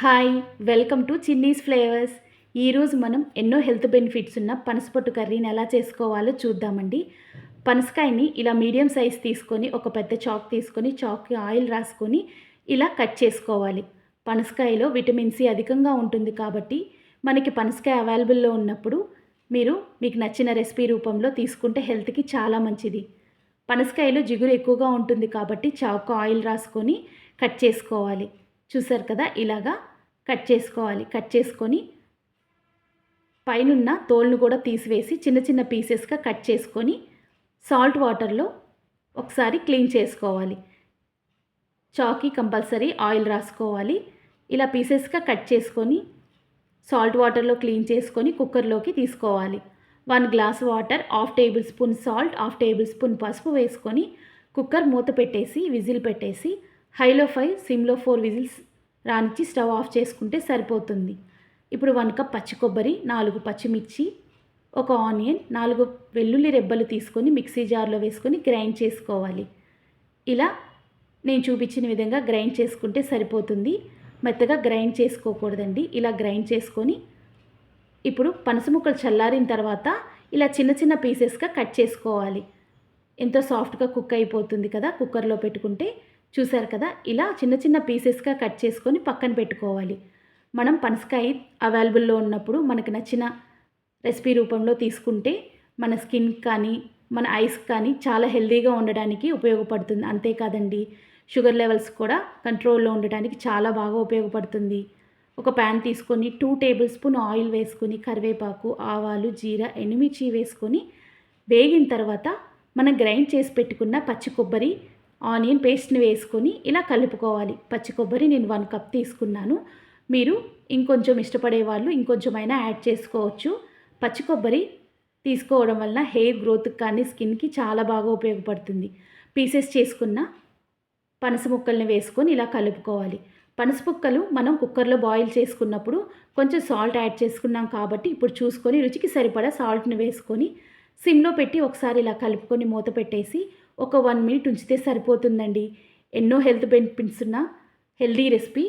Hi welcome to Chinni's flavours. ఈరోజు మనం ఎన్నో హెల్త్ బెనిఫిట్స్ ఉన్న పనసపొట్టు కర్రీని ఎలా చేసుకోవాలో చూద్దామండి. పనసకాయని ఇలా మీడియం సైజ్ తీసుకొని ఒక పెద్ద చాక్ తీసుకొని చాక్కి ఆయిల్ రాసుకొని ఇలా కట్ చేసుకోవాలి. పనసకాయలో విటమిన్ సి అధికంగా ఉంటుంది కాబట్టి మనకి పనసకాయ అవైలబుల్లో ఉన్నప్పుడు మీకు నచ్చిన రెసిపీ రూపంలో తీసుకుంటే హెల్త్కి చాలా మంచిది. పనసకాయలో జిగురు ఎక్కువగా ఉంటుంది కాబట్టి చాకు ఆయిల్ రాసుకొని కట్ చేసుకోవాలి. చూసారు కదా, ఇలాగా కట్ చేసుకోవాలి. కట్ చేసుకొని పైనున్న తోలును కూడా తీసివేసి చిన్న చిన్న పీసెస్గా కట్ చేసుకొని సాల్ట్ వాటర్లో ఒకసారి క్లీన్ చేసుకోవాలి. చాకి కంపల్సరీ ఆయిల్ రాసుకోవాలి. ఇలా పీసెస్గా కట్ చేసుకొని సాల్ట్ వాటర్లో క్లీన్ చేసుకొని కుక్కర్లోకి తీసుకోవాలి. 1 glass water, 1/2 table spoon salt, 1/2 table spoon పసుపు వేసుకొని కుక్కర్ మూత పెట్టేసి విజిల్ పెట్టేసి హైలో 5 సిమ్లో 4 విజిల్స్ రానిచ్చి స్టవ్ ఆఫ్ చేసుకుంటే సరిపోతుంది. ఇప్పుడు 1 కప్ పచ్చి కొబ్బరి, 4 పచ్చిమిర్చి, 1 ఆనియన్, 4 వెల్లుల్లి రెబ్బలు తీసుకొని మిక్సీ జార్లో వేసుకొని గ్రైండ్ చేసుకోవాలి. ఇలా నేను చూపించిన విధంగా గ్రైండ్ చేసుకుంటే సరిపోతుంది. మెత్తగా గ్రైండ్ చేసుకోకూడదండి. ఇలా గ్రైండ్ చేసుకొని ఇప్పుడు పనస ముక్కలు చల్లారిన తర్వాత ఇలా చిన్న చిన్న పీసెస్గా కట్ చేసుకోవాలి. ఎంతో సాఫ్ట్గా కుక్ అయిపోతుంది కదా కుక్కర్లో పెట్టుకుంటే. చూసారు కదా, ఇలా చిన్న చిన్న పీసెస్గా కట్ చేసుకొని పక్కన పెట్టుకోవాలి. మనం పనసకాయ అవైలబుల్లో ఉన్నప్పుడు మనకు నచ్చిన రెసిపీ రూపంలో తీసుకుంటే మన స్కిన్ కానీ మన ఐస్ కానీ చాలా హెల్తీగా ఉండడానికి ఉపయోగపడుతుంది. అంతేకాదండి, షుగర్ లెవెల్స్ కూడా కంట్రోల్లో ఉండడానికి చాలా బాగా ఉపయోగపడుతుంది. ఒక ప్యాన్ తీసుకొని 2 టేబుల్ స్పూన్ ఆయిల్ వేసుకొని కరివేపాకు, ఆవాలు, జీరా, ఎండుమిర్చి వేసుకొని వేగిన తర్వాత మనం గ్రైండ్ చేసి పెట్టుకున్న పచ్చి కొబ్బరి, ఆనియన్ పేస్ట్ని వేసుకొని ఇలా కలుపుకోవాలి. పచ్చి కొబ్బరి నేను 1 కప్ తీసుకున్నాను. మీరు ఇంకొంచెం ఇష్టపడే వాళ్ళు ఇంకొంచెమైనా యాడ్ చేసుకోవచ్చు. పచ్చి కొబ్బరి తీసుకోవడం వల్ల హెయిర్ గ్రోత్కి కానీ స్కిన్కి చాలా బాగా ఉపయోగపడుతుంది. పీసెస్ చేసుకున్న పనస ముక్కల్ని వేసుకొని ఇలా కలుపుకోవాలి. పనస ముక్కలు మనం కుక్కర్లో బాయిల్ చేసుకున్నప్పుడు కొంచెం సాల్ట్ యాడ్ చేసుకున్నాం కాబట్టి ఇప్పుడు చూసుకొని రుచికి సరిపడా సాల్ట్ని వేసుకొని సిమ్లో పెట్టి ఒకసారి ఇలా కలుపుకొని మూత పెట్టేసి ఒక 1 మినిట్ ఉంచితే సరిపోతుందండి. ఎన్నో హెల్త్ బెనిఫిట్స్ ఉన్న హెల్తీ రెసిపీ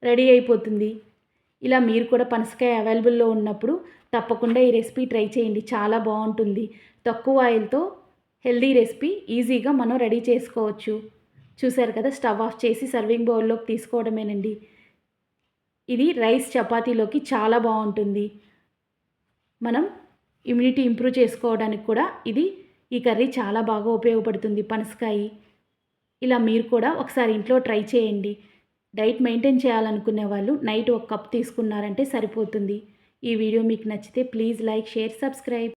రెడీ అయిపోతుంది. ఇలా మీరు కూడా పనసకాయ అవైలబుల్లో ఉన్నప్పుడు తప్పకుండా ఈ రెసిపీ ట్రై చేయండి. చాలా బాగుంటుంది. తక్కువ ఆయిల్తో హెల్తీ రెసిపీ ఈజీగా మనం రెడీ చేసుకోవచ్చు. చూసారు కదా, స్టవ్ ఆఫ్ చేసి సర్వింగ్ బౌల్లోకి తీసుకోవడమేనండి. ఇది రైస్ చపాతీలోకి చాలా బాగుంటుంది. మనం ఇమ్యూనిటీ ఇంప్రూవ్ చేసుకోవడానికి కూడా ఈ కర్రీ చాలా బాగా ఉపయోగపడుతుంది. పనసకాయ ఇలా మీరు కూడా ఒకసారి ఇంట్లో ట్రై చేయండి. డైట్ మెయింటైన్ చేయాలనుకునే వాళ్ళు నైట్ 1 కప్ తీసుకున్నారంటే సరిపోతుంది. ఈ వీడియో మీకు నచ్చితే ప్లీజ్ లైక్, షేర్, సబ్స్క్రైబ్.